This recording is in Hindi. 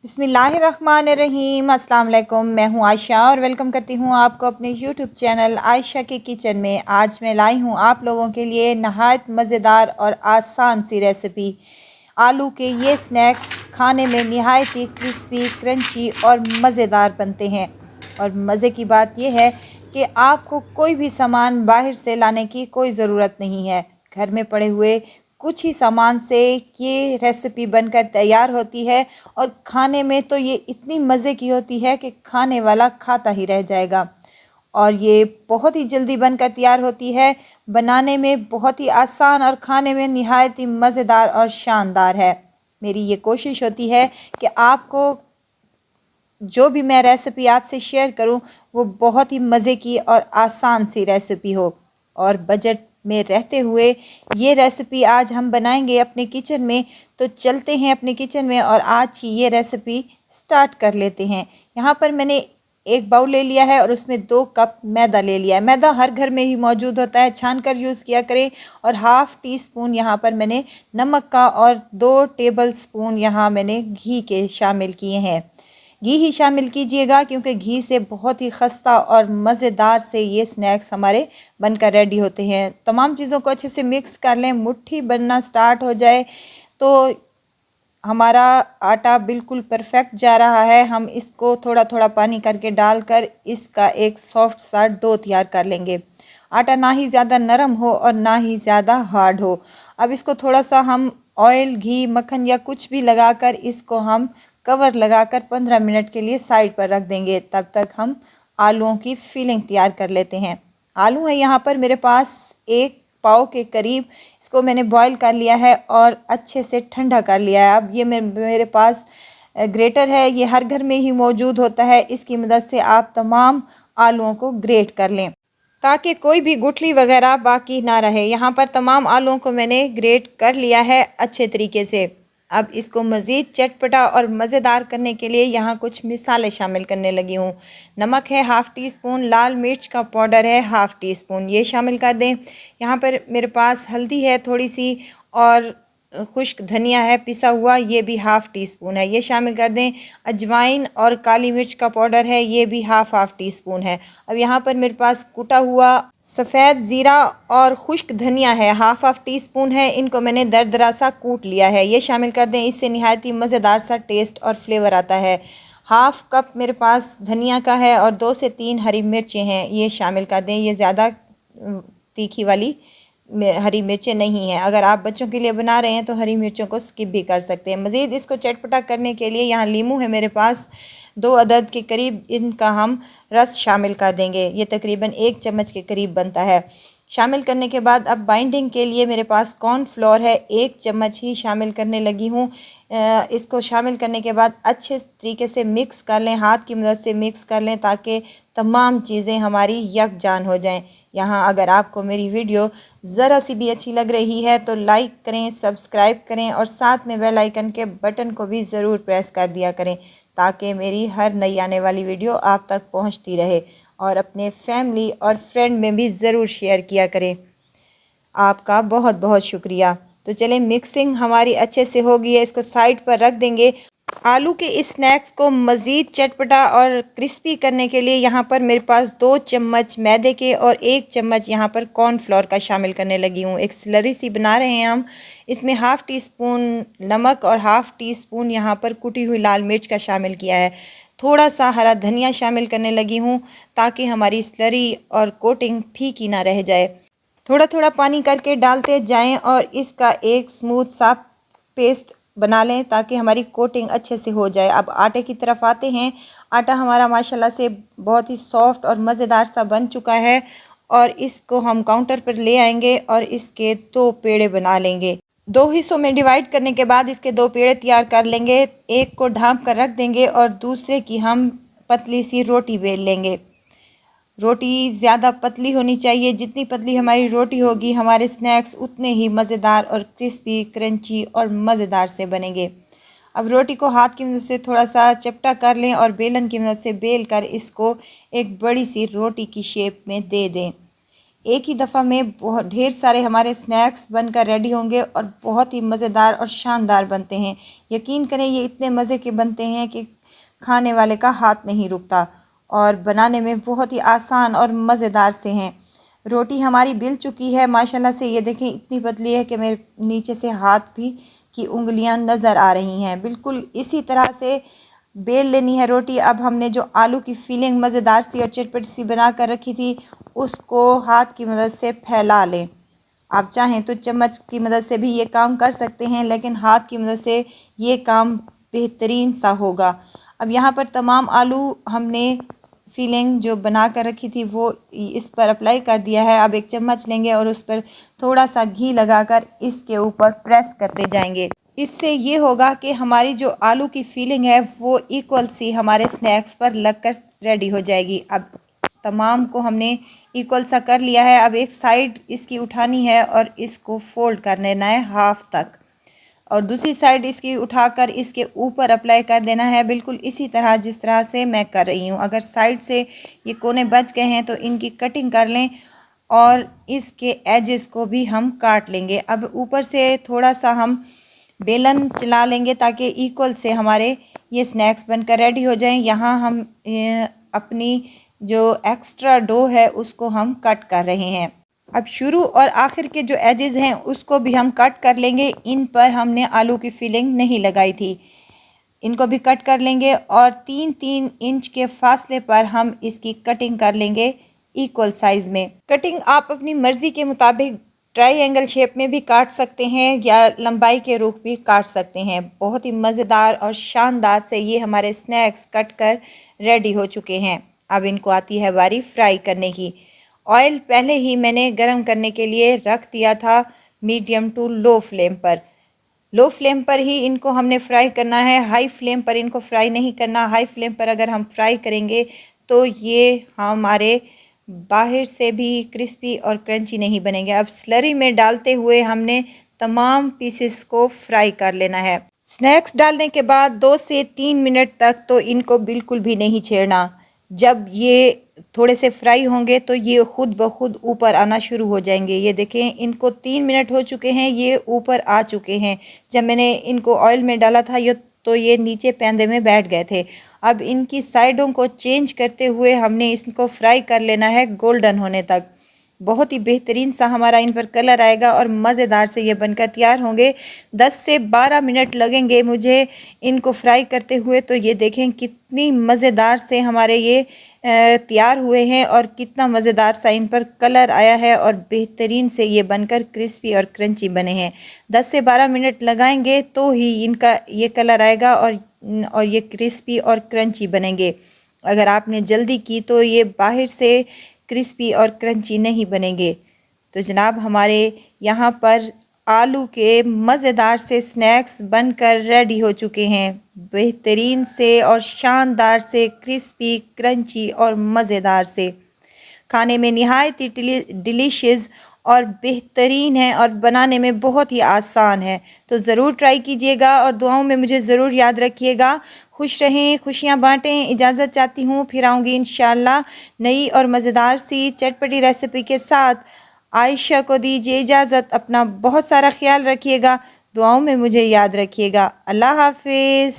बिस्मिल्लाहिर्रहमानिर्रहीम। अस्सलाम वालेकुम। मैं हूं आयशा और वेलकम करती हूं आपको अपने यूट्यूब चैनल आयशा के किचन में। आज मैं लाई हूं आप लोगों के लिए नहायत मज़ेदार और आसान सी रेसिपी। आलू के ये स्नैक्स खाने में नहायत ही क्रिस्पी, क्रंची और मज़ेदार बनते हैं। और मज़े की बात यह है कि आपको कोई भी सामान बाहर से लाने की कोई ज़रूरत नहीं है। घर में पड़े हुए कुछ ही सामान से ये रेसिपी बनकर तैयार होती है और खाने में तो ये इतनी मज़े की होती है कि खाने वाला खाता ही रह जाएगा। और ये बहुत ही जल्दी बनकर तैयार होती है, बनाने में बहुत ही आसान और खाने में निहायत ही मज़ेदार और शानदार है। मेरी ये कोशिश होती है कि आपको जो भी मैं रेसिपी आपसे शेयर करूं वो बहुत ही मज़े की और आसान सी रेसिपी हो। और बजट में रहते हुए ये रेसिपी आज हम बनाएंगे अपने किचन में। तो चलते हैं अपने किचन में और आज की ये रेसिपी स्टार्ट कर लेते हैं। यहाँ पर मैंने एक बाउल ले लिया है और उसमें 2 कप मैदा ले लिया है। मैदा हर घर में ही मौजूद होता है, छान कर यूज़ किया करें। और हाफ़ टी स्पून यहाँ पर मैंने नमक का और 2 टेबल स्पून यहाँ मैंने घी के शामिल किए हैं। घी ही शामिल कीजिएगा क्योंकि घी से बहुत ही खस्ता और मज़ेदार से ये स्नैक्स हमारे बनकर रेडी होते हैं। तमाम चीज़ों को अच्छे से मिक्स कर लें, मुट्ठी बनना स्टार्ट हो जाए तो हमारा आटा बिल्कुल परफेक्ट जा रहा है। हम इसको थोड़ा थोड़ा पानी करके डालकर इसका एक सॉफ्ट सा डो तैयार कर लेंगे। आटा ना ही ज़्यादा नरम हो और ना ही ज़्यादा हार्ड हो। अब इसको थोड़ा सा हम ऑयल, घी, मक्खन या कुछ भी लगाकर इसको हम कवर लगाकर 15 मिनट के लिए साइड पर रख देंगे। तब तक हम आलूओं की फिलिंग तैयार कर लेते हैं। आलू है यहाँ पर मेरे पास 1 पाव के करीब। इसको मैंने बॉईल कर लिया है और अच्छे से ठंडा कर लिया है। अब ये मेरे पास ग्रेटर है, ये हर घर में ही मौजूद होता है। इसकी मदद से आप तमाम आलूओं को ग्रेट कर लें ताकि कोई भी गुठली वगैरह बाकी ना रहे। यहाँ पर तमाम आलूओं को मैंने ग्रेट कर लिया है अच्छे तरीके से। अब इसको मज़ीद चटपटा और मज़ेदार करने के लिए यहाँ कुछ मिसाले शामिल करने लगी हूँ। नमक है हाफ़ टी स्पून, लाल मिर्च का पाउडर है हाफ़ टी स्पून, ये शामिल कर दें। यहाँ पर मेरे पास हल्दी है थोड़ी सी और खुश्क धनिया है पिसा हुआ, ये भी हाफ़ टी स्पून है, ये शामिल कर दें। अजवाइन और काली मिर्च का पाउडर है, ये भी हाफ़ टी स्पून है। अब यहाँ पर मेरे पास कुटा हुआ सफ़ेद ज़ीरा और खुश्क धनिया है, हाफ़ टी स्पून है। इनको मैंने दरदरा सा कूट लिया है, ये शामिल कर दें। इससे नहायत ही मज़ेदार सा टेस्ट और फ्लेवर आता है। हाफ़ कप मेरे पास धनिया का है और 2 से 3 हरी मिर्चें हैं, ये शामिल कर दें। ये ज़्यादा तीखी वाली हरी मिर्चें नहीं हैं। अगर आप बच्चों के लिए बना रहे हैं तो हरी मिर्चों को स्किप भी कर सकते हैं। मज़ीद इसको चटपटा करने के लिए यहाँ लीमू है मेरे पास 2 अदद के करीब, इनका हम रस शामिल कर देंगे। ये तकरीबन 1 चम्मच के करीब बनता है। शामिल करने के बाद अब बाइंडिंग के लिए मेरे पास कॉर्नफ्लोर है, 1 चम्मच ही शामिल करने लगी हूँ। इसको शामिल करने के बाद अच्छे तरीके से मिक्स कर लें, हाथ की मदद से मिक्स कर लें ताकि तमाम चीज़ें हमारी यकजान हो जाएं। यहाँ अगर आपको मेरी वीडियो ज़रा सी भी अच्छी लग रही है तो लाइक करें, सब्सक्राइब करें और साथ में बेल आइकन के बटन को भी ज़रूर प्रेस कर दिया करें ताकि मेरी हर नई आने वाली वीडियो आप तक पहुँचती रहे। और अपने फैमिली और फ्रेंड में भी ज़रूर शेयर किया करें। आपका बहुत बहुत शुक्रिया। तो चलें, मिक्सिंग हमारी अच्छे से हो गई है, इसको साइड पर रख देंगे। आलू के इस स्नैक्स को मज़ीद चटपटा और क्रिस्पी करने के लिए यहाँ पर मेरे पास 2 चम्मच मैदे के और 1 चम्मच यहाँ पर कॉर्नफ्लोर का शामिल करने लगी हूँ। एक स्लरी सी बना रहे हैं हम। इसमें हाफ़ टी स्पून नमक और हाफ़ टी स्पून यहाँ पर कुटी हुई लाल मिर्च का शामिल किया है। थोड़ा सा हरा धनिया शामिल करने लगी हूँ ताकि हमारी स्लरी और कोटिंग फीकी ना रह जाए। थोड़ा थोड़ा पानी करके डालते जाएं और इसका एक स्मूथ सा पेस्ट बना लें ताकि हमारी कोटिंग अच्छे से हो जाए। अब आटे की तरफ आते हैं। आटा हमारा माशाल्लाह से बहुत ही सॉफ्ट और मज़ेदार सा बन चुका है और इसको हम काउंटर पर ले आएंगे और इसके 2 पेड़े बना लेंगे। 2 हिस्सों में डिवाइड करने के बाद इसके 2 पेड़े तैयार कर लेंगे। एक को ढाँप कर रख देंगे और दूसरे की हम पतली सी रोटी बेल लेंगे। रोटी ज़्यादा पतली होनी चाहिए, जितनी पतली हमारी रोटी होगी हमारे स्नैक्स उतने ही मज़ेदार और क्रिस्पी, क्रंची और मज़ेदार से बनेंगे। अब रोटी को हाथ की मदद से थोड़ा सा चपटा कर लें और बेलन की मदद से बेल कर इसको एक बड़ी सी रोटी की शेप में दे दें। एक ही दफ़ा में बहुत ढेर सारे हमारे स्नैक्स बनकर रेडी होंगे और बहुत ही मज़ेदार और शानदार बनते हैं। यकीन करें ये इतने मज़े के बनते हैं कि खाने वाले का हाथ नहीं रुकता और बनाने में बहुत ही आसान और मज़ेदार से हैं। रोटी हमारी बिल चुकी है माशाल्लाह से, ये देखें इतनी पतली है कि मेरे नीचे से हाथ भी की उंगलियां नज़र आ रही हैं। बिल्कुल इसी तरह से बेल लेनी है रोटी। अब हमने जो आलू की फीलिंग मज़ेदार सी और चटपटी सी बना कर रखी थी उसको हाथ की मदद से फैला लें। आप चाहें तो चम्मच की मदद से भी ये काम कर सकते हैं, लेकिन हाथ की मदद से ये काम बेहतरीन सा होगा। अब यहाँ पर तमाम आलू हमने फीलिंग जो बना कर रखी थी वो इस पर अप्लाई कर दिया है। अब एक चम्मच लेंगे और उस पर थोड़ा सा घी लगाकर इसके ऊपर प्रेस करते जाएंगे। इससे ये होगा कि हमारी जो आलू की फीलिंग है वो इक्वल सी हमारे स्नैक्स पर लगकर रेडी हो जाएगी। अब तमाम को हमने इक्वल सा कर लिया है। अब एक साइड इसकी उठानी है और इसको फोल्ड कर लेना है हाफ तक, और दूसरी साइड इसकी उठाकर इसके ऊपर अप्लाई कर देना है, बिल्कुल इसी तरह जिस तरह से मैं कर रही हूँ। अगर साइड से ये कोने बच गए हैं तो इनकी कटिंग कर लें और इसके एजेस को भी हम काट लेंगे। अब ऊपर से थोड़ा सा हम बेलन चला लेंगे ताकि इक्वल से हमारे ये स्नैक्स बनकर रेडी हो जाएं। यहाँ हम अपनी जो एक्स्ट्रा डो है उसको हम कट कर रहे हैं। अब शुरू और आखिर के जो एजेस हैं उसको भी हम कट कर लेंगे। इन पर हमने आलू की फिलिंग नहीं लगाई थी, इनको भी कट कर लेंगे और 3-3 इंच के फासले पर हम इसकी कटिंग कर लेंगे इक्वल साइज़ में। कटिंग आप अपनी मर्ज़ी के मुताबिक ट्रायंगल शेप में भी काट सकते हैं या लंबाई के रुख भी काट सकते हैं। बहुत ही मज़ेदार और शानदार से ये हमारे स्नैक्स कट कर रेडी हो चुके हैं। अब इनको आती है बारी फ्राई करने की। ऑयल पहले ही मैंने गरम करने के लिए रख दिया था मीडियम टू लो फ्लेम पर। लो फ्लेम पर ही इनको हमने फ्राई करना है, हाई फ्लेम पर इनको फ्राई नहीं करना। हाई फ्लेम पर अगर हम फ्राई करेंगे तो ये हमारे बाहर से भी क्रिस्पी और क्रंची नहीं बनेंगे। अब स्लरी में डालते हुए हमने तमाम पीसेस को फ्राई कर लेना है। स्नैक्स डालने के बाद 2 से 3 मिनट तक तो इनको बिल्कुल भी नहीं छेड़ना। जब ये थोड़े से फ्राई होंगे तो ये खुद ब खुद ऊपर आना शुरू हो जाएंगे। ये देखें इनको 3 मिनट हो चुके हैं, ये ऊपर आ चुके हैं। जब मैंने इनको ऑयल में डाला था ये नीचे पैंदे में बैठ गए थे। अब इनकी साइडों को चेंज करते हुए हमने इसको फ्राई कर लेना है गोल्डन होने तक। बहुत ही बेहतरीन सा हमारा इन पर कलर आएगा और मज़ेदार से ये बनकर तैयार होंगे। 10 से 12 मिनट लगेंगे मुझे इनको फ्राई करते हुए। तो ये देखें कितनी मज़ेदार से हमारे ये तैयार हुए हैं और कितना मज़ेदार सा इन पर कलर आया है और बेहतरीन से ये बनकर क्रिस्पी और क्रंची बने हैं। 10 से 12 मिनट लगाएंगे तो ही इनका ये कलर आएगा और ये क्रिस्पी और क्रंची बनेंगे। अगर आपने जल्दी की तो ये बाहर से क्रिस्पी और क्रंची नहीं बनेंगे। तो जनाब हमारे यहाँ पर आलू के मज़ेदार से स्नैक्स बनकर रेडी हो चुके हैं। बेहतरीन से और शानदार से क्रिस्पी क्रंची और मज़ेदार से, खाने में नहायत ही डिलीशियस और बेहतरीन है और बनाने में बहुत ही आसान है। तो ज़रूर ट्राई कीजिएगा और दुआओं में मुझे ज़रूर याद रखिएगा। खुश रहें, खुशियाँ बाँटें। इजाज़त चाहती हूँ, फिर आऊँगी इंशाअल्लाह नई और मज़ेदार सी चटपटी रेसिपी के साथ। आयशा को दीजिए इजाज़त। अपना बहुत सारा ख्याल रखिएगा, दुआओं में मुझे याद रखिएगा। अल्लाह हाफिज़।